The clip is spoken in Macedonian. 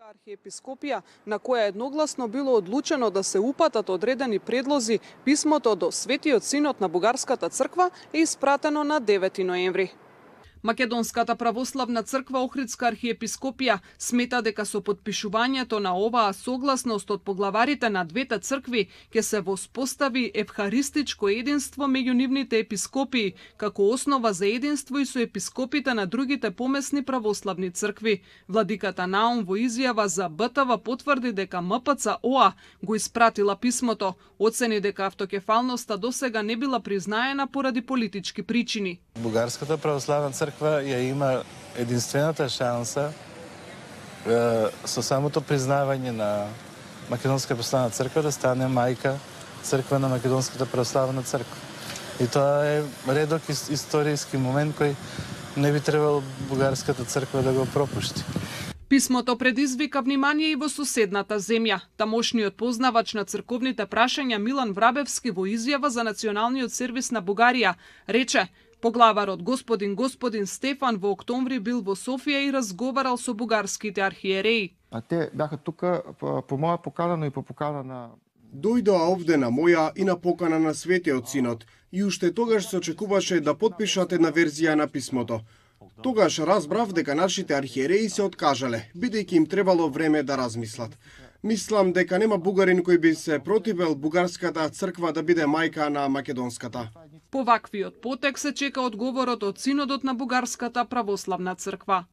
Архиепископија, на која едногласно било одлучено да се упатат одредени предлози, писмото до Светиот Синод на Бугарската црква е испратено на 9 ноември. Македонската православна црква Охридска архиепископија смета дека со подпишувањето на оваа согласност од поглаварите на двете цркви ќе се воспостави евхаристичко единство меѓу нивните епископии, како основа за единство и со епископите на другите помесни православни цркви. Владиката Наум во изјава за БТВ потврди дека МПЦ ОА го испратила писмото, оцени дека автокефалноста досега не била признаена поради политички причини. Бугарската православна црква ја има единствената шанса со самото признавање на Македонската православна црква да стане мајка црква на Македонската православна црква. И тоа е редок историски момент кој не би требало бугарската црква да го пропушти. Писмото предизвика внимание и во соседната земја. Тамошниот познавач на црковните прашања Милан Врабевски во изјава за Националниот сервис на Бугарија рече: поглаварот господин Стефан во октомври бил во Софија и разговарал со бугарските архиереи. А те бяха тука по моја покана, но и по покана на... Дојдоа овде на моја и на покана на Светиот Синод и уште тогаш се очекуваше да подпишат една верзија на писмото. Тогаш разбрав дека нашите архиереи се откажале, бидејќи им требало време да размислат. Мислам дека нема бугарин кој би се противел бугарската црква да биде мајка на македонската. По ваквиот потек се чека одговорот од Синодот на Бугарската православна црква.